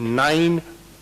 $9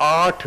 $8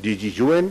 DG UN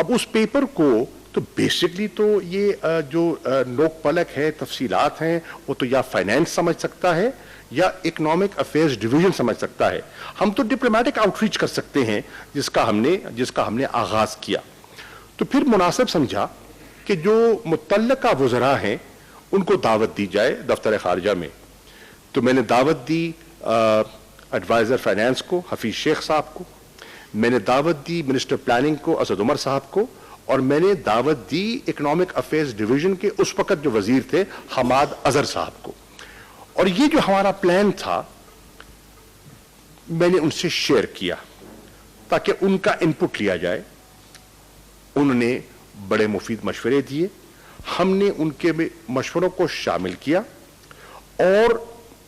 اب اس paper کو تو بیسکلی تو یہ جو نوک پلک ہے، تفصیلات ہیں، وہ تو یا فائنینس سمجھ سکتا ہے یا اکنامک افیئرز ڈویژن سمجھ سکتا ہے. ہم تو ڈپلومیٹک آؤٹ ریچ کر سکتے ہیں جس کا ہم نے آغاز کیا. تو پھر مناسب سمجھا کہ جو متعلقہ وزراء ہیں ان کو دعوت دی جائے دفتر خارجہ میں. تو میں نے دعوت دی ایڈوائزر فائنینس کو حفیظ شیخ صاحب کو، میں نے دعوت دی منسٹر پلاننگ کو اسد عمر صاحب کو، اور میں نے دعوت دی اکنامک افیئرز ڈویژن کے اس وقت جو وزیر تھے حماد اظہر صاحب کو. اور یہ جو ہمارا پلان تھا میں نے ان سے شیئر کیا تاکہ ان کا انپٹ لیا جائے. انہوں نے بڑے مفید مشورے دیے، ہم نے ان کے مشوروں کو شامل کیا، اور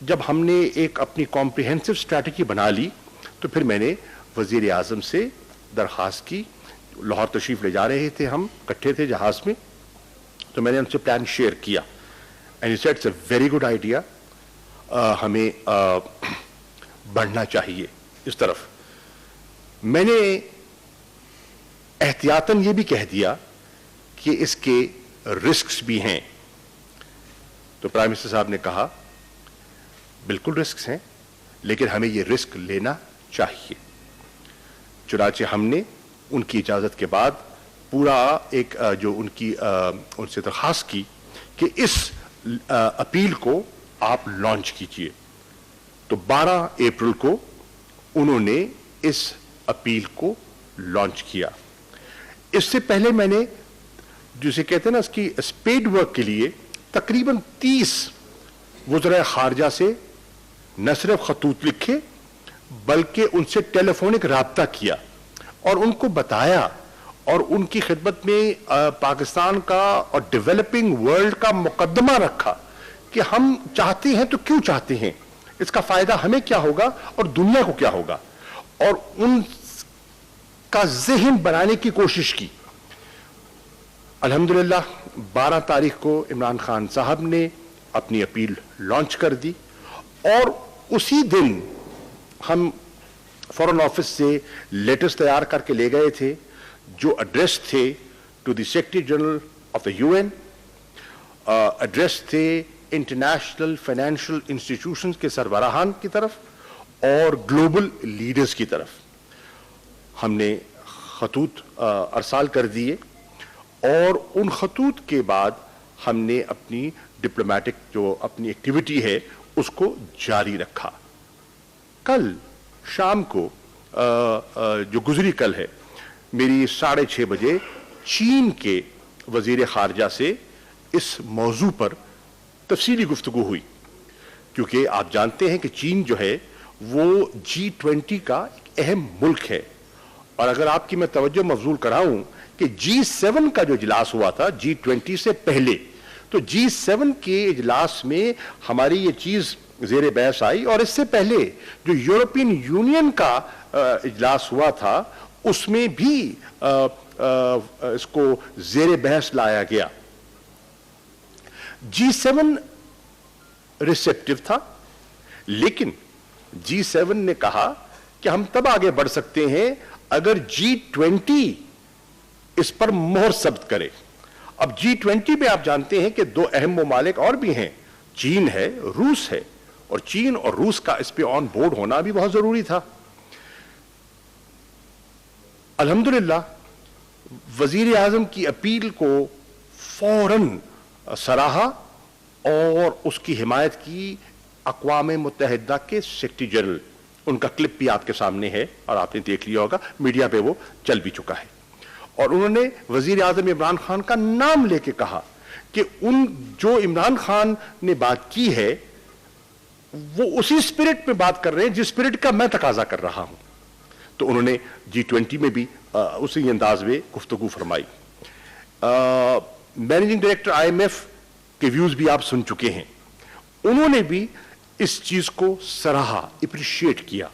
جب ہم نے ایک اپنی کمپریہنسو اسٹریٹجی بنا لی تو پھر میں نے وزیر اعظم سے درخواست کی. لاہور تشریف لے جا رہے تھے، ہم اکٹھے تھے جہاز میں، تو میں نے ان سے پلان شیئر کیا. And he said it's a very good idea, ہمیں بڑھنا چاہیے اس طرف. میں نے احتیاطاً یہ بھی کہہ دیا کہ اس کے رسکس بھی ہیں. تو پرائم منسٹر صاحب نے کہا بالکل رسکس ہیں لیکن ہمیں یہ رسک لینا چاہیے. چنانچہ ہم نے ان کی اجازت کے بعد پورا ایک جو ان سے درخواست کی کہ اس اپیل کو آپ لانچ کیجئے. تو 12 اپریل کو انہوں نے اس اپیل کو لانچ کیا. اس سے پہلے میں نے جسے کہتے ہیں نا اس کی اسپیڈ ورک کے لیے تقریباً 30 وزراء خارجہ سے نہ صرف خطوط لکھے بلکہ ان سے ٹیلی فونک رابطہ کیا اور ان کو بتایا اور ان کی خدمت میں پاکستان کا اور ڈیولپنگ ورلڈ کا مقدمہ رکھا کہ ہم چاہتے ہیں تو کیوں چاہتے ہیں، اس کا فائدہ ہمیں کیا ہوگا اور دنیا کو کیا ہوگا، اور ان کا ذہن بنانے کی کوشش کی. الحمدللہ 12 تاریخ کو عمران خان صاحب نے اپنی اپیل لانچ کر دی، اور اسی دن ہم فورن آفس سے لیٹرز تیار کر کے لے گئے تھے جو ایڈریس تھے to the secretary general of the UN، address تھے انٹرنیشنل فائنینشیل انسٹیٹیوشنز کے سربراہان کی طرف اور گلوبل لیڈرز کی طرف. ہم نے خطوط ارسال کر دیے اور ان خطوط کے بعد ہم نے اپنی ڈپلومیٹک جو اپنی ایکٹیویٹی ہے اس کو جاری رکھا. کل شام کو جو گزری کل ہے میری 6:30 بجے چین کے وزیر خارجہ سے اس موضوع پر تفصیلی گفتگو ہوئی، کیونکہ آپ جانتے ہیں کہ چین جو ہے وہ G20 کا ایک اہم ملک ہے. اور اگر آپ کی میں توجہ مبذول کراؤں کہ G7 کا جو اجلاس ہوا تھا G20 سے پہلے، تو G7 کے اجلاس میں ہماری یہ چیز زیر بحث آئی، اور اس سے پہلے جو یورپین یونین کا اجلاس ہوا تھا اس میں بھی اس کو زیر بحث لایا گیا. G7 ریسیپٹیو تھا، لیکن G7 نے کہا کہ ہم تب آگے بڑھ سکتے ہیں اگر G20 اس پر مہر ثبت کرے. اب G20 میں آپ جانتے ہیں کہ 2 اہم ممالک اور بھی ہیں، چین ہے، روس ہے، اور چین اور روس کا اس پہ آن بورڈ ہونا بھی بہت ضروری تھا. الحمدللہ وزیر اعظم کی اپیل کو فوراً سراہا اور اس کی حمایت کی اقوام متحدہ کے سیکرٹری جنرل. ان کا کلپ بھی آپ کے سامنے ہے اور آپ نے دیکھ لیا ہوگا، میڈیا پہ وہ چل بھی چکا ہے. اور انہوں نے وزیر اعظم عمران خان کا نام لے کے کہا کہ جو عمران خان نے بات کی ہے وہ اسی اسپرٹ میں بات کر رہے ہیں جس اسپرٹ کا میں تقاضا کر رہا ہوں. تو انہوں نے G20 میں بھی اسی انداز میں گفتگو فرمائی. مینیجنگ ڈائریکٹر IMF کے ویوز بھی آپ سن چکے ہیں، انہوں نے بھی اس چیز کو سراہا، اپریشیٹ کیا،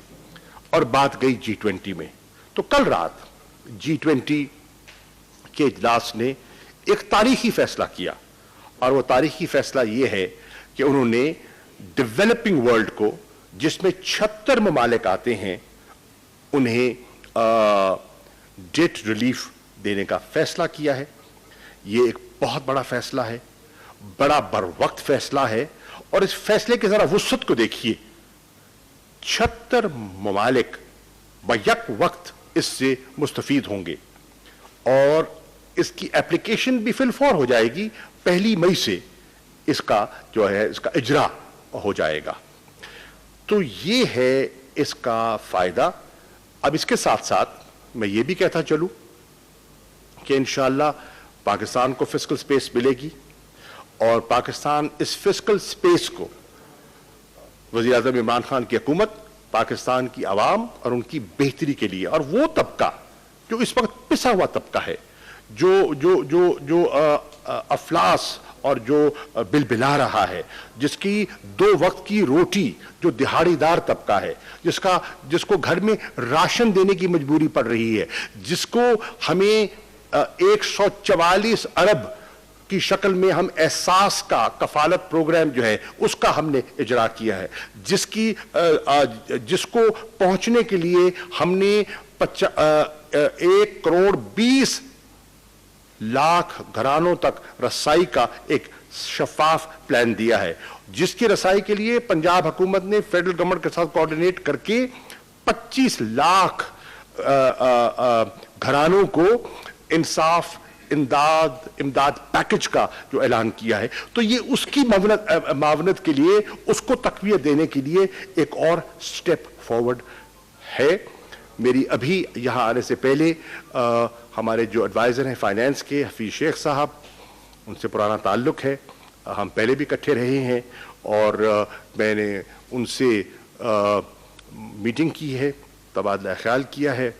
اور بات گئی G20 میں. تو کل رات G20 کے اجلاس نے ایک تاریخی فیصلہ کیا، اور وہ تاریخی فیصلہ یہ ہے کہ انہوں نے ڈیولپنگ ورلڈ کو، جس میں 76 ممالک آتے ہیں، انہیں ڈیٹ ریلیف دینے کا فیصلہ کیا ہے. یہ ایک بہت بڑا فیصلہ ہے, بڑا بروقت فیصلہ ہے, اور اس فیصلے کے ذرا وسعت کو دیکھیے. 76 ممالک بیک وقت اس سے مستفید ہوں گے, اور اس کی اپلیکیشن بھی فی الفور ہو جائے گی. 1 مئی سے اس کا جو ہے اس کا اجرا ہو جائے گا. تو یہ ہے اس کا فائدہ. اب اس کے ساتھ ساتھ میں یہ بھی کہتا چلوں کہ انشاءاللہ پاکستان کو فسکل سپیس ملے گی, اور پاکستان اس فسکل سپیس کو وزیر اعظم عمران خان کی حکومت, پاکستان کی عوام اور ان کی بہتری کے لیے, اور وہ طبقہ جو اس وقت پسا ہوا طبقہ ہے, جو افلاس اور جو بلبلا رہا ہے, جس کی 2 وقت کی روٹی, جو دہاڑی دار طبقہ ہے, جس کو گھر میں راشن دینے کی مجبوری پڑ رہی ہے, جس کو ہمیں 144 ارب کی شکل میں ہم احساس کا کفالت پروگرام جو ہے اس کا ہم نے اجرا کیا ہے, جس کو پہنچنے کے لیے ہم نے 1 کروڑ 20 لاکھ گھرانوں تک رسائی کا ایک شفاف پلان دیا ہے, جس کی رسائی کے لیے پنجاب حکومت نے فیڈرل گورنمنٹ کے ساتھ کوآرڈینیٹ کر کے 25 لاکھ گھرانوں کو انصاف امداد پیکج کا جو اعلان کیا ہے. تو یہ اس کی معاونت کے لیے, اس کو تقویت دینے کے لیے ایک اور سٹیپ فارورڈ ہے. میری ابھی یہاں آنے سے پہلے ہمارے جو ایڈوائزر ہیں فائنینس کے, حفیظ شیخ صاحب, ان سے پرانا تعلق ہے, ہم پہلے بھی اکٹھے رہے ہیں, اور میں نے ان سے میٹنگ کی ہے, تبادلہ خیال کیا ہے.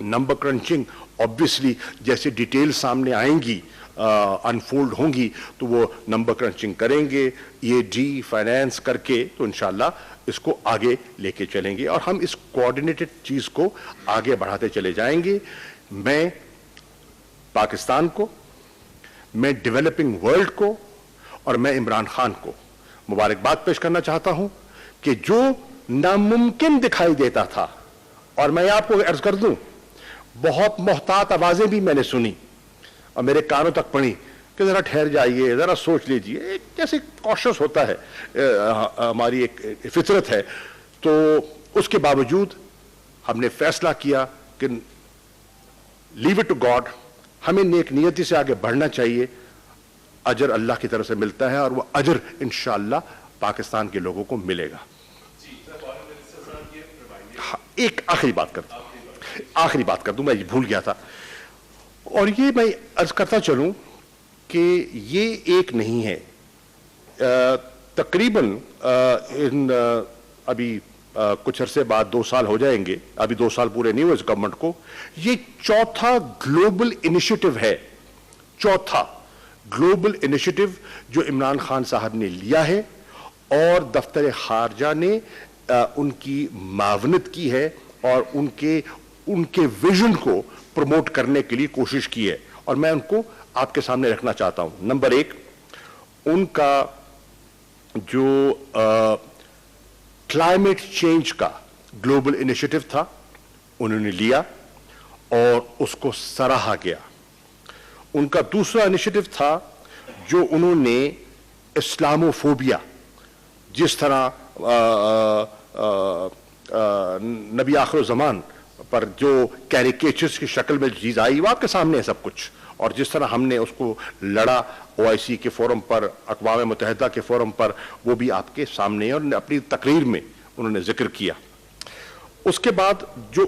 نمبر کرنچنگ obviously جیسے ڈیٹیل سامنے آئیں گی, انفولڈ ہوں گی, تو وہ نمبر کرنچنگ کریں گے, یہ جی فائنینس کر کے, تو انشاءاللہ اس کو آگے لے کے چلیں گے, اور ہم اس کوآرڈینیٹڈ چیز کو آگے بڑھاتے چلے جائیں گے. میں پاکستان کو, میں ڈیولپنگ ورلڈ کو, اور میں عمران خان کو مبارکباد پیش کرنا چاہتا ہوں کہ جو ناممکن دکھائی دیتا تھا, اور میں آپ کو عرض کر دوں, بہت محتاط آوازیں بھی میں نے سنی اور میرے کانوں تک پڑی کہ ذرا ٹھہر جائیے, ذرا سوچ لیجئے, جیسے کوشش ہوتا ہے, ہماری ایک فطرت ہے. تو اس کے باوجود ہم نے فیصلہ کیا کہ لیو اٹ ٹو گاڈ, ہمیں نیک نیتی سے آگے بڑھنا چاہیے. اجر اللہ کی طرف سے ملتا ہے, اور وہ اجر انشاءاللہ پاکستان کے لوگوں کو ملے گا. ایک آخری بات کر دوں, میں یہ بھول گیا تھا, اور یہ میں عرض کرتا چلوں کہ یہ ایک نہیں ہے, تقریباً ابھی کچھ عرصے بعد 2 سال ہو جائیں گے, ابھی 2 سال پورے نہیں ہوئے اس گورنمنٹ کو. یہ چوتھا گلوبل انیشیٹو ہے, چوتھا گلوبل انیشیٹو جو عمران خان صاحب نے لیا ہے, اور دفتر خارجہ نے ان کی معاونت کی ہے, اور ان کے ویژن کو پروموٹ کرنے کے لیے کوشش کی ہے, اور میں ان کو آپ کے سامنے رکھنا چاہتا ہوں. نمبر 1, ان کا جو کلائمیٹ چینج کا گلوبل انیشیٹو تھا, انہوں نے لیا اور اس کو سراہا گیا. ان کا دوسرا انیشیٹو تھا جو انہوں نے اسلاموفوبیا, جس طرح نبی آخر الزمان پر جو کیریکیچرز کی شکل میں چیز آئی, وہ آپ کے سامنے ہے سب کچھ, اور جس طرح ہم نے اس کو لڑا OIC کے فورم پر, اقوام متحدہ کے فورم پر, وہ بھی آپ کے سامنے ہے, اور اپنی تقریر میں انہوں نے ذکر کیا. اس کے بعد جو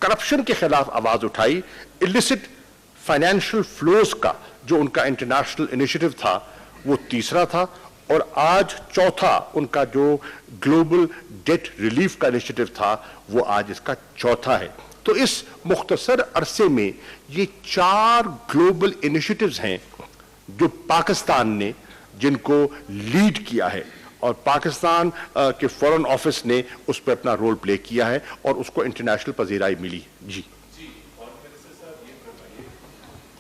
کرپشن کے خلاف آواز اٹھائی, illicit فائنینشل فلوز کا جو ان کا انٹرنیشنل انیشیٹو تھا, وہ تیسرا تھا. اور آج چوتھا ان کا جو گلوبل ڈیٹ ریلیف کا انیشیٹو تھا, وہ آج اس کا چوتھا ہے. تو اس مختصر عرصے میں یہ 4 گلوبل انیشیٹوز ہیں جو پاکستان نے, جن کو لیڈ کیا ہے, اور پاکستان کے فورن آفس نے اس پہ اپنا رول پلے کیا ہے, اور اس کو انٹرنیشنل پذیرائی ملی. جی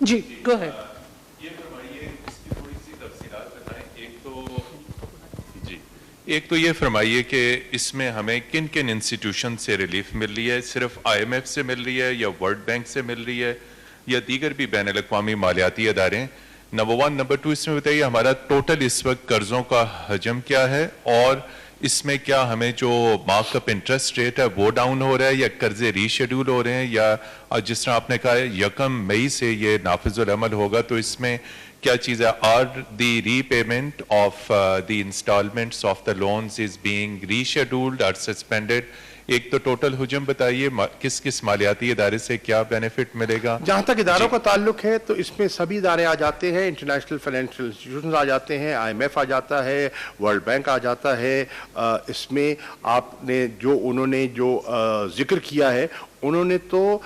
جی گو اہیڈ. ایک تو یہ فرمائیے کہ اس میں ہمیں کن کن انسٹیٹیوشن سے ریلیف مل رہی ہے؟ صرف آئی ایم ایف سے مل رہی ہے یا ورلڈ بینک سے مل رہی ہے یا دیگر بھی بین الاقوامی مالیاتی ادارے؟ نمبر 1. نمبر 2 اس میں بتائیے ہمارا ٹوٹل اس وقت قرضوں کا حجم کیا ہے، اور اس میں کیا ہمیں جو مارک اپ انٹرسٹ ریٹ ہے وہ ڈاؤن ہو رہا ہے یا قرضے ری شیڈول ہو رہے ہیں، یا جس طرح آپ نے کہا ہے 1 مئی سے یہ نافذ العمل ہوگا، تو اس میں کیا چیز ہے؟ Are the repayment of the instalments of the loans is being rescheduled اور سسپینڈیڈ؟ ایک تو ٹوٹل حجم بتائیے، کس کس مالیاتی ادارے سے کیا بینیفٹ ملے گا؟ جہاں تک اداروں کا تعلق ہے تو اس میں سبھی ادارے آ جاتے ہیں، انٹرنیشنل فائنینشیل انسٹیٹیوشنز آ جاتے ہیں، آئی ایم ایف آ جاتا ہے، ورلڈ بینک آ جاتا ہے۔ اس میں آپ نے انہوں نے جو ذکر کیا ہے، انہوں نے تو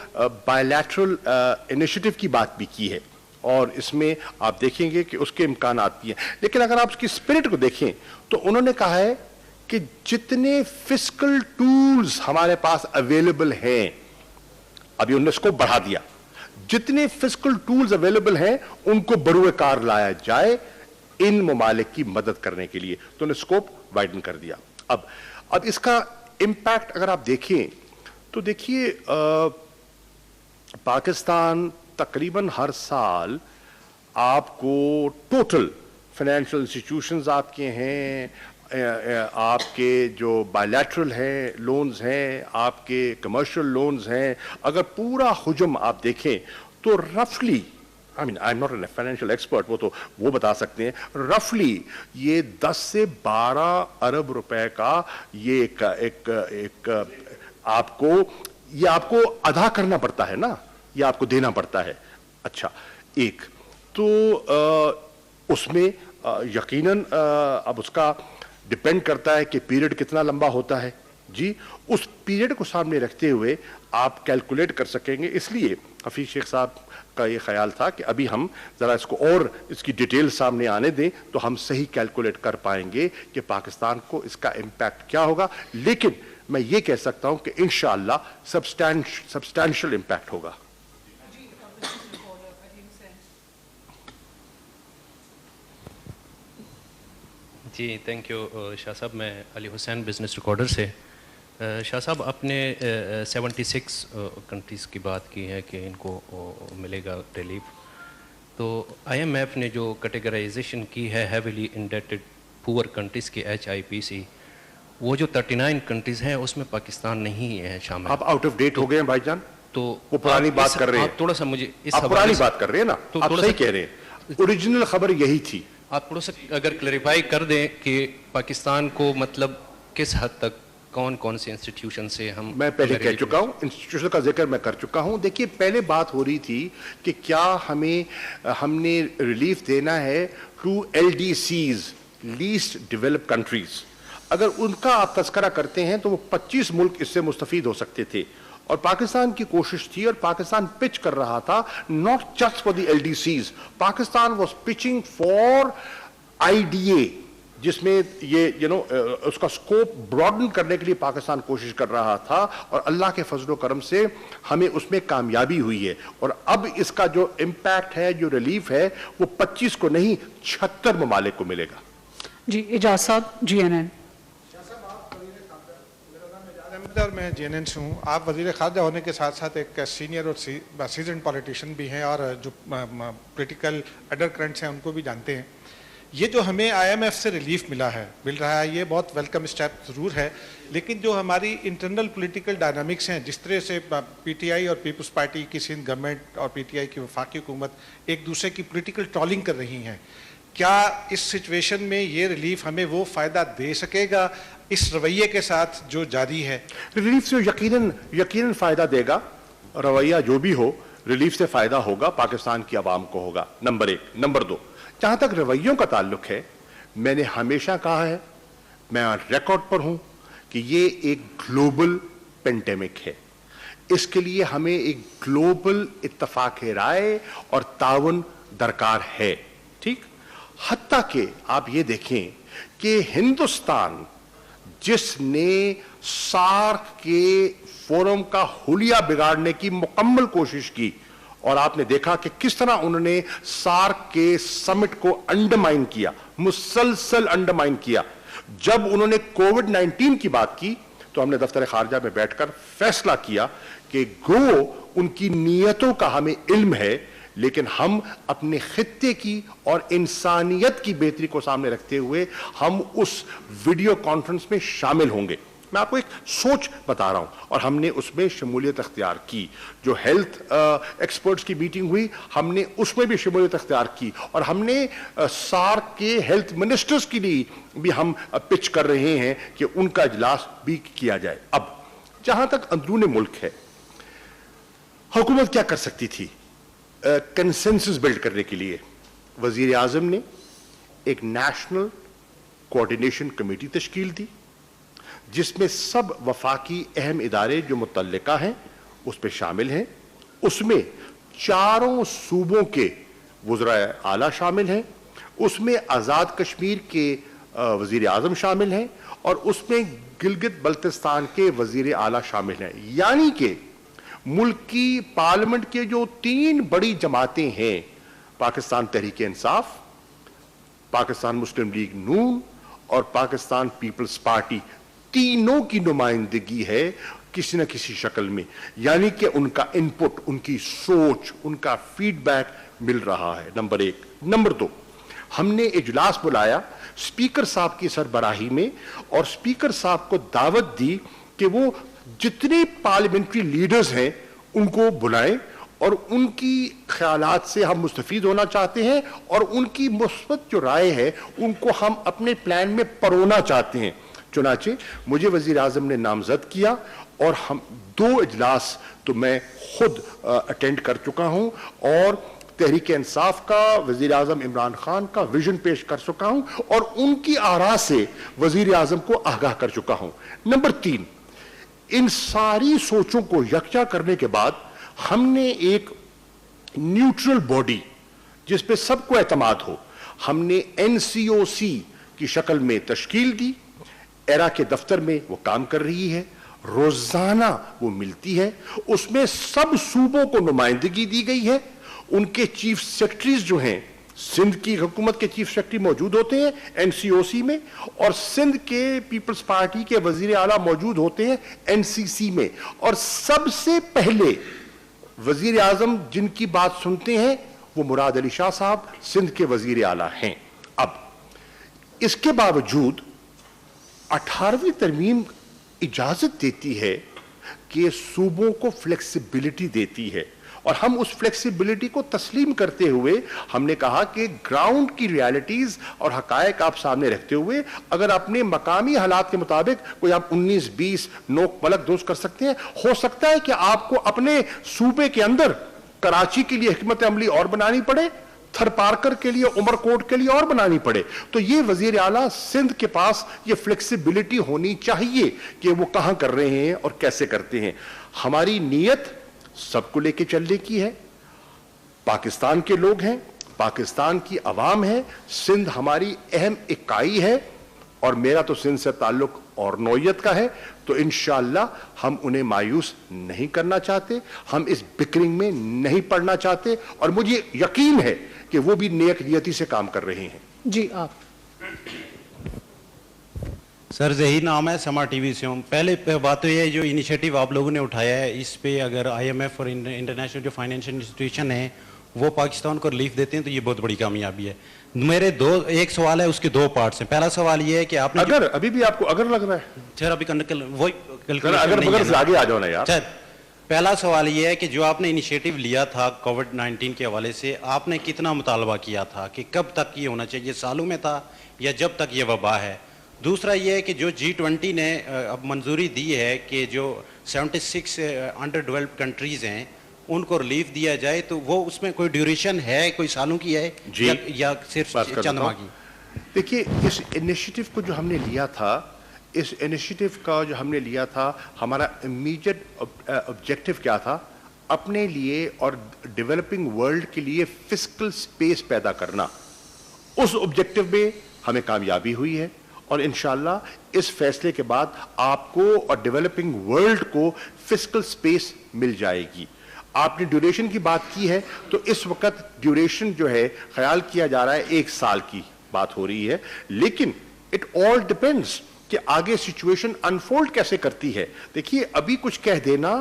بائیلیٹرل انیشیٹو کی بات بھی کی ہے، اور اس میں آپ دیکھیں گے کہ اس کے امکانات بھی ہیں، لیکن اگر آپ اس کی اسپرٹ کو دیکھیں تو انہوں نے کہا ہے کہ جتنے فسکل ٹولز ہمارے پاس اویلیبل ہیں، ابھی انہوں نے اس کو بڑھا دیا، جتنے فسکل ٹولز اویلیبل ہیں ان کو بروئے کار لایا جائے ان ممالک کی مدد کرنے کے لیے، تو انہوں نے اسکوپ وائڈن کر دیا۔ اب اس کا امپیکٹ اگر آپ دیکھیں تو دیکھیے پاکستان تقریباً ہر سال آپ کو ٹوٹل فائنینشیل انسٹیٹیوشنز آپ کے ہیں، آپ کے جو بائیلیٹرل ہیں لونز ہیں، آپ کے کمرشل لونز ہیں، اگر پورا حجم آپ دیکھیں تو رفلی I mean, I'm not a financial expert, وہ بتا سکتے ہیں، رفلی یہ 10 سے 12 ارب روپے کا یہ ایک آپ کو ادا کرنا پڑتا ہے نا، یہ آپ کو دینا پڑتا ہے۔ اچھا، ایک تو اس میں یقیناً اب اس کا ڈیپینڈ کرتا ہے کہ پیریڈ کتنا لمبا ہوتا ہے، جی اس پیریڈ کو سامنے رکھتے ہوئے آپ کیلکولیٹ کر سکیں گے۔ اس لیے حفیظ شیخ صاحب کا یہ خیال تھا کہ ابھی ہم ذرا اس کو اور اس کی ڈیٹیل سامنے آنے دیں تو ہم صحیح کیلکولیٹ کر پائیں گے کہ پاکستان کو اس کا امپیکٹ کیا ہوگا، لیکن میں یہ کہہ سکتا ہوں کہ انشاءاللہ سبسٹینشل امپیکٹ ہوگا۔ جی تھینک یو شاہ صاحب، میں علی حسین بزنس ریکارڈر سے۔ شاہ صاحب آپ نے 76 کنٹریز کی بات کی ہے کہ ان کو ملے گا ریلیف، تو آئی ایم ایف نے جو کیٹیگرائزیشن کی ہے ہیویلی انڈیٹڈ پور کنٹریز کی HIPC، وہ جو 39 کنٹریز ہیں اس میں پاکستان نہیں ہے شامل۔ آپ آؤٹ آف ڈیٹ ہو گئے ہیں بھائی جان، تو وہ پرانی بات کر رہے ہیں، آپ تھوڑا سا مجھے اس آپ پرانی بات کر رہے ہیں نا، آپ صحیح کہہ رہے ہیں، اوریجنل خبر یہی تھی۔ آپ تھوڑا سا اگر کلیریفائی کر دیں کہ پاکستان کو مطلب کس حد تک کون کون سے انسٹیٹیوشن سے ہم، میں پہلے کہہ چکا ہوں، انسٹیٹیوشن کا ذکر میں کر چکا ہوں۔ دیکھیے پہلے بات ہو رہی تھی کہ کیا ہم نے ریلیف دینا ہے to LDCs least develop countries, اگر ان کا آپ تذکرہ کرتے ہیں تو وہ 25 ملک اس سے مستفید ہو سکتے تھے، اور پاکستان کی کوشش تھی اور پاکستان پچ کر رہا تھا not just for the LDCs، Pakistan was pitching for IDA، جس میں یہ اس کا سکوپ براڈن کرنے کے لیے پاکستان کوشش کر رہا تھا، اور اللہ کے فضل و کرم سے ہمیں اس میں کامیابی ہوئی ہے، اور اب اس کا جو امپیکٹ ہے، جو ریلیف ہے، وہ 25 کو نہیں 76 ممالک کو ملے گا۔ جی اعجاز صاحب، GNN۔ اور میں GNN سے ہوں۔ آپ وزیر خارجہ ہونے کے ساتھ ساتھ ایک سینئر اور سیزنڈ پولیٹیشین بھی ہیں، اور جو پولیٹیکل انڈر کرنٹس ہیں ان کو بھی جانتے ہیں۔ یہ جو ہمیں IMF سے ریلیف مل رہا ہے، یہ بہت ویلکم اسٹیپ ضرور ہے، لیکن جو ہماری انٹرنل پولیٹیکل ڈائنامکس ہیں، جس طرح سے PTI اور پیپلز پارٹی کی سندھ گورنمنٹ اور PTI کی وفاقی حکومت ایک دوسرے کی پولیٹیکل ٹرولنگ کر رہی ہیں، کیا اس سچویشن میں یہ ریلیف ہمیں وہ فائدہ دے سکے گا اس رویے کے ساتھ جو جاری ہے؟ ریلیف سے یقیناً فائدہ دے گا، رویہ جو بھی ہو ریلیف سے فائدہ ہوگا، پاکستان کی عوام کو ہوگا، نمبر 1۔ نمبر 2، جہاں تک رویوں کا تعلق ہے، میں نے ہمیشہ کہا ہے، میں ریکارڈ پر ہوں کہ یہ ایک گلوبل پینڈیمک ہے، اس کے لیے ہمیں ایک گلوبل اتفاق رائے اور تعاون درکار ہے، ٹھیک؟ حتیٰ کہ آپ یہ دیکھیں کہ ہندوستان جس نے سارک کے فورم کا حلیہ بگاڑنے کی مکمل کوشش کی، اور آپ نے دیکھا کہ کس طرح انہوں نے سارک کے سمٹ کو انڈرمائن کیا، مسلسل انڈرمائن کیا، جب انہوں نے کووڈ-19 کی بات کی تو ہم نے دفتر خارجہ میں بیٹھ کر فیصلہ کیا کہ گو ان کی نیتوں کا ہمیں علم ہے، لیکن ہم اپنے خطے کی اور انسانیت کی بہتری کو سامنے رکھتے ہوئے ہم اس ویڈیو کانفرنس میں شامل ہوں گے۔ میں آپ کو ایک سوچ بتا رہا ہوں، اور ہم نے اس میں شمولیت اختیار کی۔ جو ہیلتھ ایکسپرٹس کی میٹنگ ہوئی ہم نے اس میں بھی شمولیت اختیار کی، اور ہم نے سارک کے ہیلتھ منسٹرز کے لیے بھی ہم پچ کر رہے ہیں کہ ان کا اجلاس بھی کیا جائے۔ اب جہاں تک اندرون ملک ہے، حکومت کیا کر سکتی تھی کنسنسس بلڈ کرنے کے لیے؟ وزیر اعظم نے ایک نیشنل کوارڈینیشن کمیٹی تشکیل دی جس میں سب وفاقی اہم ادارے جو متعلقہ ہیں اس پہ شامل ہیں۔ اس میں چاروں صوبوں کے وزرائے اعلیٰ شامل ہیں، اس میں آزاد کشمیر کے وزیر اعظم شامل ہیں، اور اس میں گلگت بلتستان کے وزیر اعلیٰ شامل ہیں۔ یعنی کہ ملک کی پارلیمنٹ کے جو 3 بڑی جماعتیں ہیں، پاکستان تحریک انصاف، پاکستان مسلم لیگ نون اور پاکستان پیپلز پارٹی، تینوں کی نمائندگی ہے کسی نہ کسی شکل میں۔ یعنی کہ ان کا انپٹ، ان کی سوچ، ان کا فیڈ بیک مل رہا ہے، نمبر 1۔ نمبر 2، ہم نے اجلاس بلایا اسپیکر صاحب کی سربراہی میں، اور اسپیکر صاحب کو دعوت دی کہ وہ جتنے پارلیمنٹری لیڈرز ہیں ان کو بلائیں، اور ان کی خیالات سے ہم مستفید ہونا چاہتے ہیں، اور ان کی مثبت جو رائے ہے ان کو ہم اپنے پلان میں پرونا چاہتے ہیں۔ چنانچہ مجھے وزیر اعظم نے نامزد کیا، اور ہم 2 اجلاس تو میں خود اٹینڈ کر چکا ہوں، اور تحریک انصاف کا، وزیر اعظم عمران خان کا ویژن پیش کر چکا ہوں، اور ان کی آراء سے وزیر اعظم کو آگاہ کر چکا ہوں۔ نمبر 3، ان ساری سوچوں کو یکجا کرنے کے بعد ہم نے ایک نیوٹرل باڈی جس پہ سب کو اعتماد ہو، ہم نے NCOC کی شکل میں تشکیل دی۔ ایرا کے دفتر میں وہ کام کر رہی ہے، روزانہ وہ ملتی ہے، اس میں سب صوبوں کو نمائندگی دی گئی ہے۔ ان کے چیف سیکرٹریز جو ہیں، سندھ کی حکومت کے چیف سیکرٹری موجود ہوتے ہیں NCOC میں، اور سندھ کے پیپلز پارٹی کے وزیر اعلیٰ موجود ہوتے ہیں NCC میں، اور سب سے پہلے وزیر اعظم جن کی بات سنتے ہیں وہ مراد علی شاہ صاحب سندھ کے وزیر اعلیٰ ہیں۔ اب اس کے باوجود 18ویں ترمیم اجازت دیتی ہے کہ صوبوں کو فلیکسیبلٹی دیتی ہے، اور ہم اس فلیکسیبلٹی کو تسلیم کرتے ہوئے ہم نے کہا کہ گراؤنڈ کی ریالٹیز اور حقائق آپ سامنے رکھتے ہوئے اگر اپنے مقامی حالات کے مطابق کوئی آپ 19-20 نوک پلک درست کر سکتے ہیں، ہو سکتا ہے کہ آپ کو اپنے صوبے کے اندر کراچی کے لیے حکمت عملی اور بنانی پڑے، تھر پارکر کے لیے، عمر کوٹ کے لیے اور بنانی پڑے۔ تو یہ وزیر اعلیٰ سندھ کے پاس یہ فلیکسیبلٹی ہونی چاہیے کہ وہ کہاں کر رہے ہیں اور کیسے کرتے ہیں۔ ہماری نیت سب کو لے کے چلنے کی ہے، پاکستان کے لوگ ہیں، پاکستان کی عوام ہے، سندھ ہماری اہم اکائی ہے، اور میرا تو سندھ سے تعلق اور نوعیت کا ہے، تو انشاءاللہ ہم انہیں مایوس نہیں کرنا چاہتے، ہم اس بکرنگ میں نہیں پڑنا چاہتے، اور مجھے یقین ہے کہ وہ بھی نیک نیتی سے کام کر رہے ہیں۔ جی آپ۔ سر ظہیر نام ہے، سما ٹی وی سے ہوں۔ پہلے بات تو یہ ہے جو انیشیٹو آپ لوگوں نے اٹھایا ہے، اس پہ اگر IMF اور انٹرنیشنل جو فائنینشیل انسٹیٹیوشن ہیں وہ پاکستان کو ریلیف دیتے ہیں تو یہ بہت بڑی کامیابی ہے۔ میرے ایک سوال ہے، اس کے 2 پارٹس ہیں۔ پہلا سوال یہ ہے کہ آپ نے اگر ابھی بھی آپ کو اگر لگ رہا ہے سر ابھی وہی اگر بغیر سے آگے آ جاؤ نا یار۔ پہلا سوال یہ ہے کہ جو آپ نے انیشیٹو لیا تھا کووڈ-19 کے حوالے سے، آپ نے کتنا مطالبہ کیا تھا کہ کب تک یہ ہونا چاہیے؟ سالوں میں تھا یا جب تک یہ وبا ہے؟ دوسرا یہ ہے کہ جو G20 نے اب منظوری دی ہے کہ جو 76 انڈر ڈیولپڈ کنٹریز ہیں ان کو ریلیف دیا جائے، تو وہ اس میں کوئی ڈیوریشن ہے، کوئی سالوں کی ہے یا صرف چند ماہ کی؟ دیکھیے، اس انیشیٹو کو جو ہم نے لیا تھا، اس انیشیٹو کا جو ہم نے لیا تھا، ہمارا امیجیٹ آبجیکٹو کیا تھا؟ اپنے لیے اور ڈیولپنگ ورلڈ کے لیے فسکل سپیس پیدا کرنا۔ اس آبجیکٹو میں ہمیں کامیابی ہوئی ہے، اور انشاءاللہ اس فیصلے کے بعد آپ کو اور ڈیولپنگ ورلڈ کو فسکل سپیس مل جائے گی۔ آپ نے ڈیوریشن کی بات کی ہے، تو اس وقت ڈیوریشن جو ہے خیال کیا جا رہا ہے 1 سال کی بات ہو رہی ہے، لیکن It all depends کہ آگے سچویشن انفولڈ کیسے کرتی ہے. دیکھیے ابھی کچھ کہہ دینا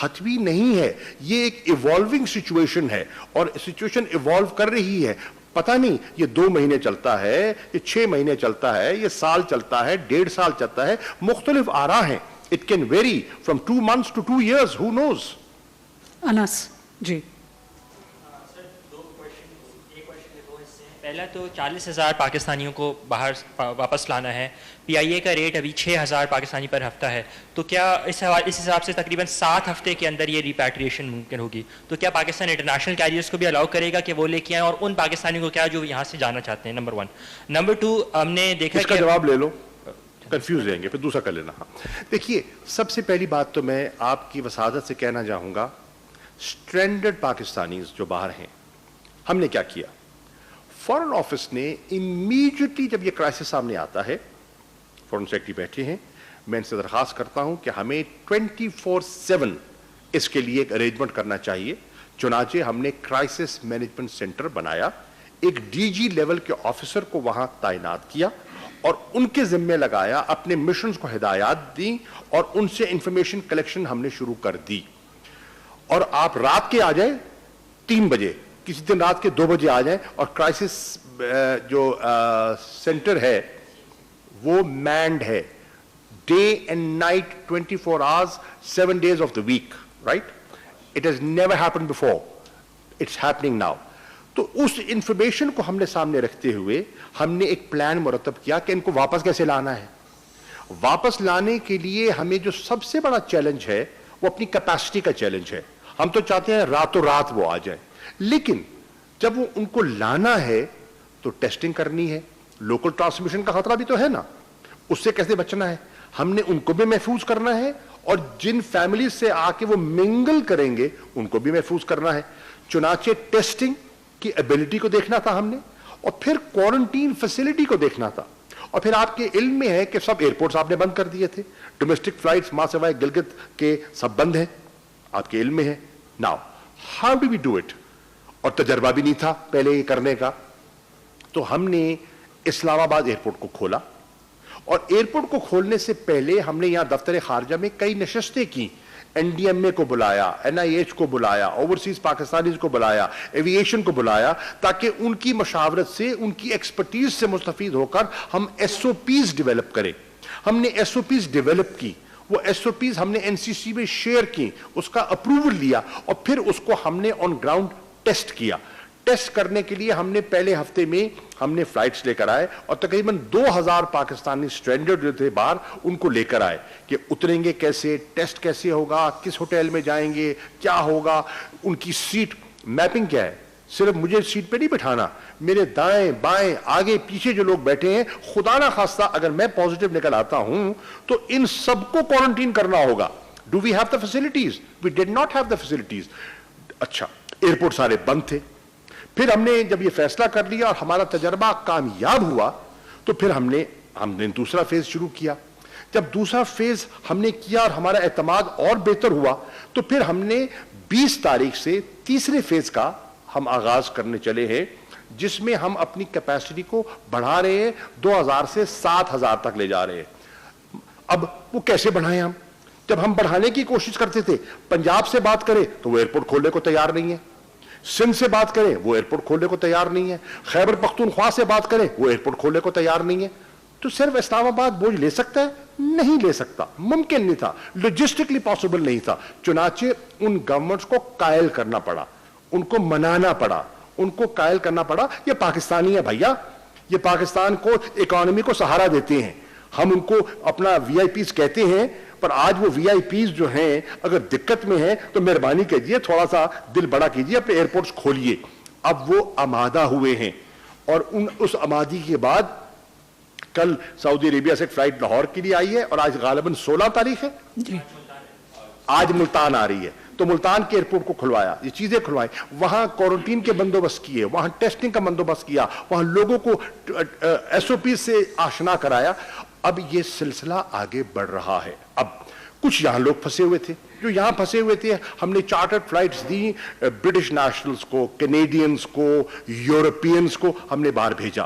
حتمی نہیں ہے, یہ ایک ایوالونگ سچویشن ہے اور سچویشن ایوالو کر رہی ہے. پتہ نہیں یہ 2 مہینے چلتا ہے, یہ 6 مہینے چلتا ہے, یہ سال چلتا ہے, 1.5 سال چلتا ہے, مختلف آراء ہیں. It can vary from 2 months to 2 years, who knows. انس جی. پہلا تو 40,000 پاکستانیوں کو باہر واپس لانا ہے. پی آئی اے کا ریٹ ابھی 6,000 پاکستانی پر ہفتہ ہے, تو کیا اس حساب سے تقریباً 7 ہفتے کے اندر یہ ریپیٹریشن ممکن ہوگی؟ تو کیا پاکستان انٹرنیشنل کیریئرس کو بھی الاؤ کرے گا کہ وہ لے کے آئیں, اور ان پاکستانیوں کو کیا جو یہاں سے جانا چاہتے ہیں؟ نمبر 1. نمبر 2, ہم نے دیکھا اس کا جواب لے لو, کنفیوز رہیں گے پھر دوسرا کر لینا. دیکھیے سب سے پہلی بات تو میں آپ کی وسادت سے کہنا چاہوں گا, اسٹرینڈڈ پاکستانیز جو باہر ہیں, ہم نے کیا کیا؟ فورن آفس نے امیڈیٹلی جب یہ کرائسس سامنے آتا ہے, فورن سیکرٹری بیٹھے ہیں, میں ان سے درخواست کرتا ہوں کہ ہمیں 24/7 اس کے لیے ایک ارینجمنٹ کرنا چاہیے. چنانچہ ہم نے کرائسس مینجمنٹ سینٹر بنایا, ایک ڈی جی لیول کے آفیسر کو وہاں تعینات کیا اور ان کے ذمے لگایا, اپنے مشنز کو ہدایات دیں اور ان سے انفارمیشن کلیکشن ہم نے شروع کر دی. اور آپ رات کے آ جائیں 3 بجے, کسی دن رات کے 2 بجے آ جائیں, اور کرائسس جو سینٹر ہے وہ مینڈ ہے, day and night 24 hours 7 days of the week, right? It has never happened before. It's happening now. تو اس انفارمیشن کو ہم نے سامنے رکھتے ہوئے ہم نے ایک پلان مرتب کیا کہ ان کو واپس کیسے لانا ہے. واپس لانے کے لیے ہمیں جو سب سے بڑا چیلنج ہے وہ اپنی کیپیسٹی کا چیلنج ہے. ہم تو چاہتے ہیں راتوں رات وہ آ جائیں, لیکن جب وہ ان کو لانا ہے تو ٹیسٹنگ کرنی ہے, لوکل ٹرانسمیشن کا خطرہ بھی تو ہے نا, اس سے کیسے بچنا ہے, ہم نے ان کو بھی محفوظ کرنا ہے, اور جن فیملیز سے آ کے وہ منگل کریں گے ان کو بھی محفوظ کرنا ہے. چنانچہ ٹیسٹنگ کی ایبلٹی کو دیکھنا تھا ہم نے, اور پھر کوارنٹین فیسلٹی کو دیکھنا تھا. اور پھر آپ کے علم میں ہے کہ سب ایئرپورٹس آپ نے بند کر دیے تھے, ڈومیسٹک فلائٹس ماں سوائے گلگت کے سب بند ہیں, آپ کے علم میں ہے. Now how do we do it, اور تجربہ بھی نہیں تھا پہلے یہ کرنے کا. تو ہم نے اسلام آباد ایئرپورٹ کو کھولا, اور ایئرپورٹ کو کھولنے سے پہلے ہم نے یہاں دفتر خارجہ میں کئی نشستیں کی, این ڈی ایم اے کو بلایا, این آئی ایچ کو بلایا, اوورسیز پاکستانیز کو بلایا, ایوییشن کو بلایا, تاکہ ان کی مشاورت سے, ان کی ایکسپرٹیز سے مستفید ہو کر ہم ایس او پیز ڈیولپ کریں. ہم نے ایس او پیز ڈیولپ کی, وہ ایس او پیز ہم نے این سی سی میں شیئر کی, اس کا اپروول لیا, اور پھر اس کو ہم نے آن گراؤنڈ ٹیسٹ کیا. ٹیسٹ کرنے کے لیے ہم نے پہلے ہفتے میں ہم نے فلائٹس لے کر آئے, اور تقریباً 2000 پاکستانی اسٹرینڈرڈ جو تھے باہر ان کو لے کر آئے کہ اتریں گے کیسے, ٹیسٹ کیسے ہوگا, کس ہوٹل میں جائیں گے, کیا ہوگا, ان کی سیٹ میپنگ کیا ہے. صرف مجھے سیٹ پہ نہیں بٹھانا, میرے دائیں بائیں آگے پیچھے جو لوگ بیٹھے ہیں, خدا نہ خواستہ اگر میں پازیٹیو نکل آتا ہوں تو ان سب کو کوارنٹین کرنا ہوگا. Do we have the facilities? We did not have the facilities. اچھا, ایئرپورٹ سارے بند تھے. پھر ہم نے جب یہ فیصلہ کر لیا اور ہمارا تجربہ کامیاب ہوا, تو پھر ہم نے دوسرا فیز شروع کیا. جب دوسرا فیز ہم نے کیا اور ہمارا اعتماد اور بہتر ہوا, تو پھر ہم نے 20 تاریخ سے تیسرے فیز کا ہم آغاز کرنے چلے ہیں, جس میں ہم اپنی کیپیسٹی کو بڑھا رہے ہیں, 2000 سے 7000 تک لے جا رہے ہیں. اب وہ کیسے بڑھائیں ہم؟ جب ہم بڑھانے کی کوشش کرتے تھے, پنجاب سے بات کریں تو وہ ایئرپورٹ کھولنے کو تیار نہیں ہے, سندھ سے بات کریں وہ ایئرپورٹ کھولنے کو تیار نہیں ہے, خیبر پختونخوا سے بات کریں وہ ایئرپورٹ کھولنے کو تیار نہیں ہے. تو صرف اسلام آباد بوجھ لے سکتا ہے؟ نہیں لے سکتا, ممکن نہیں تھا, لاجسٹکلی پاسبل نہیں تھا. چنانچہ ان گورنمنٹس کو قائل کرنا پڑا, ان کو منانا پڑا, ان کو قائل کرنا پڑا. یہ پاکستانی ہے بھیا, یہ پاکستان کو اکانومی کو سہارا دیتے ہیں, ہم ان کو اپنا وی آئی پیز کہتے ہیں, پر آج وہ وی آئی پیز جو ہیں اگر دقت میں ہیں تو مہربانی کیجئے, تھوڑا سا دل بڑا کیجئے, اپنے ایئرپورٹس کھولیے. اب وہ آمادہ ہوئے ہیں, اور اس آمادی کے بعد کل سعودی عربیہ سے ایک فلائٹ لاہور کے لیے آئی ہے, اور آج غالباً 16 تاریخ ہے, آج ملتان آ رہی ہے. تو ملتان کے ایئرپورٹ کو کھلوایا, یہ چیزیں کھلوائیں, وہاں کوارنٹین کے بندوبست کیے, وہاں ٹیسٹنگ کا بندوبست کیا, وہاں لوگوں کو ایس او پی سے آشنا کرایا. اب یہ سلسلہ آگے بڑھ رہا ہے. اب کچھ یہاں لوگ پھنسے ہوئے تھے, جو یہاں پھنسے ہوئے تھے ہم نے چارٹرڈ فلائٹس دی, برٹش نیشنلز کو, کینیڈینز کو, یورپینز کو ہم نے باہر بھیجا.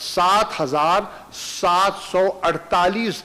7,748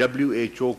WHO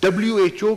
WHO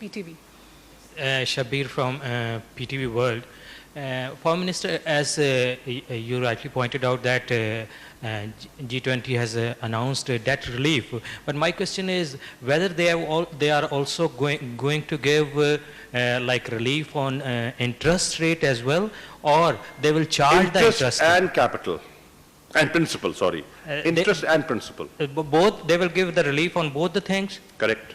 PTV। Shabir from PTV World. Foreign Minister, as you rightly pointed out that G20 has announced debt relief, but my question is whether they are also going to give like relief on interest rate as well, or they will charge the interest and capital and principal, sorry, interest and principal. Both, they will give the relief on both the things? Correct.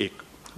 1.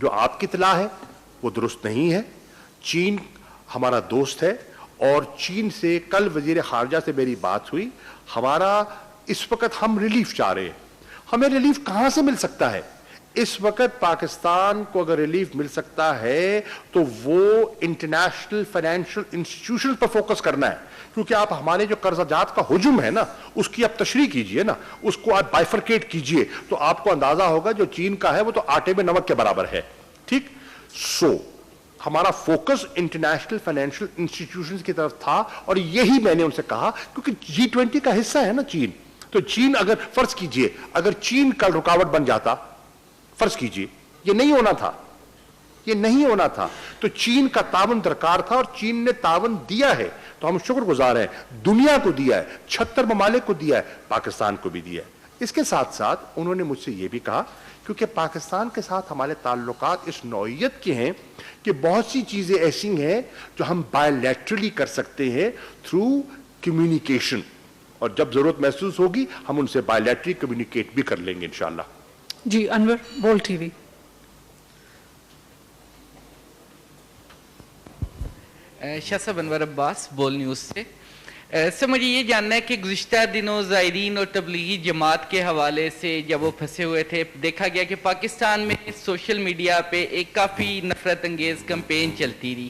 جو آپ کی اطلاع ہے وہ درست نہیں ہے. چین ہمارا دوست ہے اور چین سے کل وزیر خارجہ سے میری بات ہوئی. ہمارا اس وقت ہم ریلیف چاہ رہے ہیں. ہمیں ریلیف کہاں سے مل سکتا ہے؟ اس وقت پاکستان کو اگر ریلیف مل سکتا ہے تو وہ انٹرنیشنل فائنینشیل انسٹیٹیوشن پر فوکس کرنا ہے, کیونکہ آپ ہمارے جو قرضہ جات کا ہجوم ہے نا اس کی آپ تشریح کیجئے نا, اس کو آپ بائفرکیٹ کیجئے تو آپ کو اندازہ ہوگا جو چین کا ہے وہ تو آٹے میں نمک کے برابر ہے. ٹھیک, سو ہمارا فوکس انٹرنیشنل فائنینشیل انسٹیٹیوشنز کی طرف تھا اور یہی میں نے ان سے کہا, کیونکہ G20 کا حصہ ہے نا چین. تو چین اگر فرض کیجئے اگر چین کل رکاوٹ بن جاتا, فرض کیجئے یہ نہیں ہونا تھا, تو چین کا تعاون درکار تھا اور چین نے تعاون دیا ہے تو ہم شکر گزار ہیں. دنیا کو دیا ہے, 76 ممالک کو دیا ہے, پاکستان کو بھی دیا ہے. اس کے ساتھ ساتھ انہوں نے مجھ سے یہ بھی کہا, کیونکہ پاکستان کے ساتھ ہمارے تعلقات اس نوعیت کے ہیں کہ بہت سی چیزیں ایسی ہیں جو ہم بائیلیٹرلی کر سکتے ہیں تھرو کمیونیکیشن, اور جب ضرورت محسوس ہوگی ہم ان سے بائیلیٹرلی کمیونیکیٹ بھی کر لیں گے انشاءاللہ. جی انور, بول ٹی وی. شاہ صاحب, انور عباس, بول نیوز سے. سر مجھے یہ جاننا ہے کہ گزشتہ دنوں زائرین اور تبلیغی جماعت کے حوالے سے جب وہ پھنسے ہوئے تھے, دیکھا گیا کہ پاکستان میں سوشل میڈیا پہ ایک کافی نفرت انگیز کمپین چلتی رہی.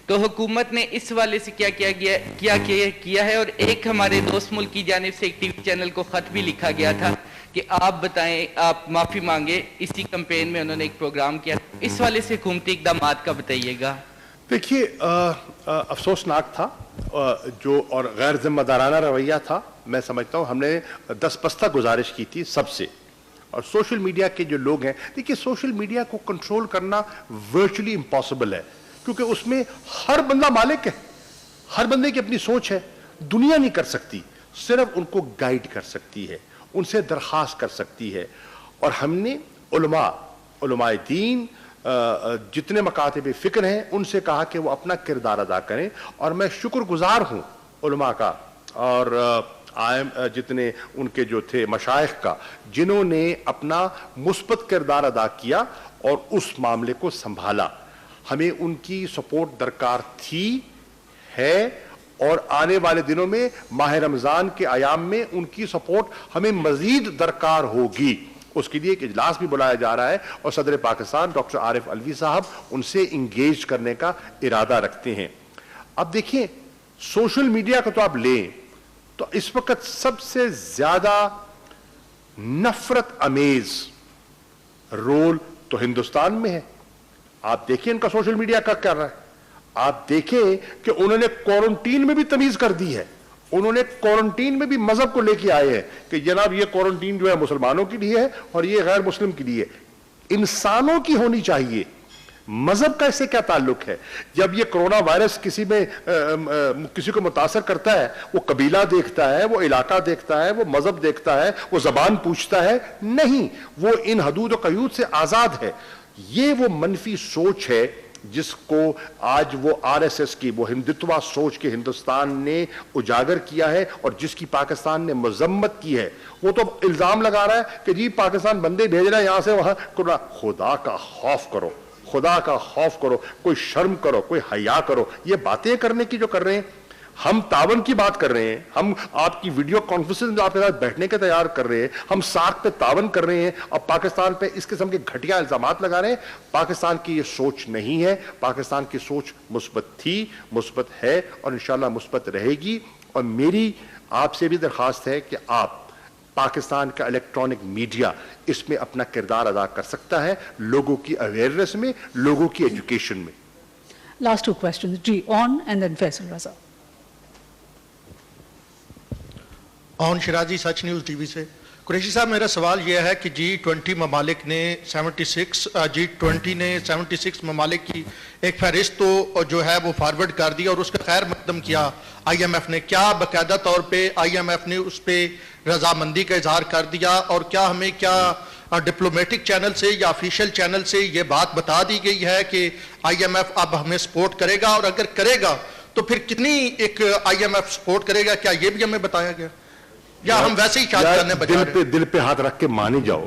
تو حکومت نے اس والے سے کیا کیا ہے, اور ایک ہمارے دوست ملک کی جانب سے ایک ٹی وی چینل کو خط بھی لکھا گیا تھا کہ آپ بتائیں, آپ معافی مانگے. اسی کمپین میں انہوں نے ایک پروگرام کیا. اس والے سے حکومتی اقدامات کا بتائیے گا. دیکھیے افسوسناک تھا جو اور غیر ذمہ دارانہ رویہ تھا. میں سمجھتا ہوں ہم نے دستپستہ گزارش کی تھی سب سے, اور سوشل میڈیا کے جو لوگ ہیں, دیکھیے سوشل میڈیا کو کنٹرول کرنا ورچولی امپاسبل ہے, کیونکہ اس میں ہر بندہ مالک ہے, ہر بندے کی اپنی سوچ ہے. دنیا نہیں کر سکتی, صرف ان کو گائیڈ کر سکتی ہے, ان سے درخواست کر سکتی ہے. اور ہم نے علماء دین جتنے مکاتب فکر ہیں ان سے کہا کہ وہ اپنا کردار ادا کریں, اور میں شکر گزار ہوں علماء کا اور جتنے ان کے جو تھے مشائخ کا, جنہوں نے اپنا مثبت کردار ادا کیا اور اس معاملے کو سنبھالا. ہمیں ان کی سپورٹ درکار تھی, ہے, اور آنے والے دنوں میں ماہ رمضان کے ایام میں ان کی سپورٹ ہمیں مزید درکار ہوگی. اس کے لیے ایک اجلاس بھی بلایا جا رہا ہے اور صدر پاکستان ڈاکٹر عارف علوی صاحب ان سے انگیج کرنے کا ارادہ رکھتے ہیں. اب دیکھیں سوشل میڈیا کو تو آپ لیں تو اس وقت سب سے زیادہ نفرت امیز رول تو ہندوستان میں ہے. آپ دیکھیں ان کا سوشل میڈیا کا کر رہا ہے. آپ دیکھیں کہ انہوں نے کوارنٹین میں بھی تمیز کر دی ہے. انہوں نے کوارنٹین میں بھی مذہب کو لے کے آئے ہیں کہ جناب یہ کوارنٹین جو ہے مسلمانوں کے لیے ہے اور یہ غیر مسلم کے لیے. انسانوں کی ہونی چاہیے, مذہب کا اس سے کیا تعلق ہے؟ جب یہ کرونا وائرس کسی کو متاثر کرتا ہے, وہ قبیلہ دیکھتا ہے, وہ علاقہ دیکھتا ہے, وہ مذہب دیکھتا ہے, وہ زبان پوچھتا ہے؟ نہیں, وہ ان حدود و قیود سے آزاد ہے. یہ وہ منفی سوچ ہے جس کو آج وہ RSS کی وہ ہندتوا سوچ کے ہندوستان نے اجاگر کیا ہے اور جس کی پاکستان نے مذمت کی ہے. وہ تو الزام لگا رہا ہے کہ جی پاکستان بندے بھیج رہا ہے یہاں سے وہاں. خدا کا خوف کرو, خدا کا خوف کرو, کوئی شرم کرو, کوئی حیا کرو. یہ باتیں کرنے کی جو کر رہے ہیں, ہم تعاون کی بات کر رہے ہیں, ہم آپ کی ویڈیو کانفرنس میں آپ کے ساتھ بیٹھنے کے تیار کر رہے ہیں, ہم ساتھ پہ تعاون کر رہے ہیں, اور پاکستان پہ اس قسم کے گھٹیا الزامات لگا رہے ہیں. پاکستان کی یہ سوچ نہیں ہے. پاکستان کی سوچ مثبت تھی, مثبت ہے اور انشاءاللہ مثبت رہے گی. اور میری آپ سے بھی درخواست ہے کہ آپ پاکستان کا الیکٹرانک میڈیا اس میں اپنا کردار ادا کر سکتا ہے, لوگوں کی اویئرنیس میں, لوگوں کی ایجوکیشن میں. Last 2 questions. جی Aun and then Faisal Raza. Aun Shirazi Such News TV وی سے. قریشی صاحب میرا سوال یہ ہے کہ G20 ممالک نے 76 ممالک کی ایک فہرست تو جو ہے وہ فارورڈ کر دیا اور اس کا خیر مقدم کیا IMF نے. کیا باقاعدہ طور پہ IMF نے اس پہ رضامندی کا اظہار کر دیا, اور کیا ہمیں ڈپلومیٹک چینل سے یا آفیشیل چینل سے یہ بات بتا دی گئی ہے کہ IMF اب ہمیں سپورٹ کرے گا, اور اگر کرے گا تو پھر کتنی ایک IMF سپورٹ کرے گا؟ کیا یہ بھی ہمیں بتایا گیا یا ہم ویسے ہی چارج کرنے بجا رہے ہیں؟ دل پہ ہاتھ رکھ کے مانے جاؤ.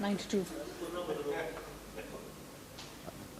92।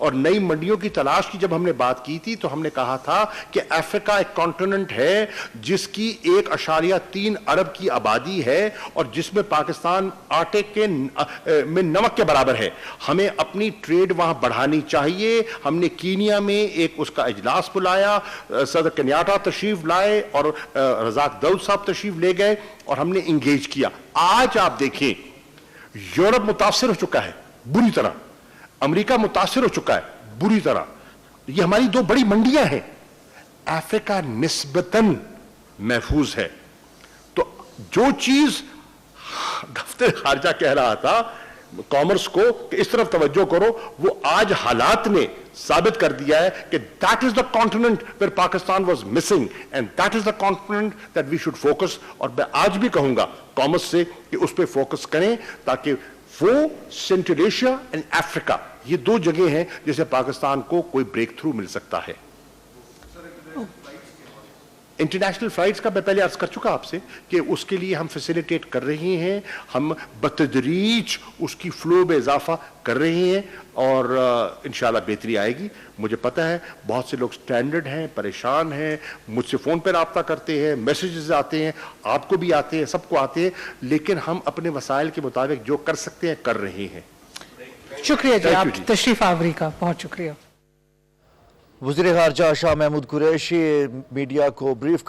اور نئی منڈیوں کی تلاش کی جب ہم نے بات کی تھی تو ہم نے کہا تھا کہ افریقہ ایک کانٹیننٹ ہے جس کی 1.3 ارب کی آبادی ہے اور جس میں پاکستان آٹے کے میں نمک کے برابر ہے. ہمیں اپنی ٹریڈ وہاں بڑھانی چاہیے. ہم نے کینیا میں ایک اس کا اجلاس بلایا, صدر کنیاٹا تشریف لائے اور رزاق داؤد صاحب تشریف لے گئے اور ہم نے انگیج کیا. آج آپ دیکھیں یورپ متاثر ہو چکا ہے بری طرح, امریکہ متاثر ہو چکا ہے بری طرح. یہ ہماری 2 بڑی منڈیاں ہیں. افریقہ نسبتاً محفوظ ہے. تو جو چیز دفتر خارجہ کہہ رہا تھا کامرس کو کہ اس طرف توجہ کرو, وہ آج حالات نے ثابت کر دیا ہے کہ that is the continent where Pakistan was missing and that is the continent that we should focus. اور میں آج بھی کہوں گا کامرس سے کہ اس پہ فوکس کریں تاکہ وہ سینٹرل ایشیا اینڈ افریقہ یہ 2 جگہیں ہیں جسے پاکستان کو کوئی بریک تھرو مل سکتا ہے. انٹرنیشنل فلائٹس کا میں پہلے عرض کر چکا آپ سے کہ اس کے لیے ہم فیسیلیٹیٹ کر رہے ہیں, ہم بتدریج اس کی فلو میں اضافہ کر رہے ہیں اور انشاءاللہ بہتری آئے گی. مجھے پتہ ہے بہت سے لوگ سٹینڈرڈ ہیں, پریشان ہیں, مجھ سے فون پہ رابطہ کرتے ہیں, میسیجز آتے ہیں, آپ کو بھی آتے ہیں, سب کو آتے ہیں, لیکن ہم اپنے وسائل کے مطابق جو کر سکتے ہیں کر رہے ہیں. شکریہ جی, آپ تشریف آوری کا بہت شکریہ. وزیر خارجہ شاہ محمود قریشی میڈیا کو بریف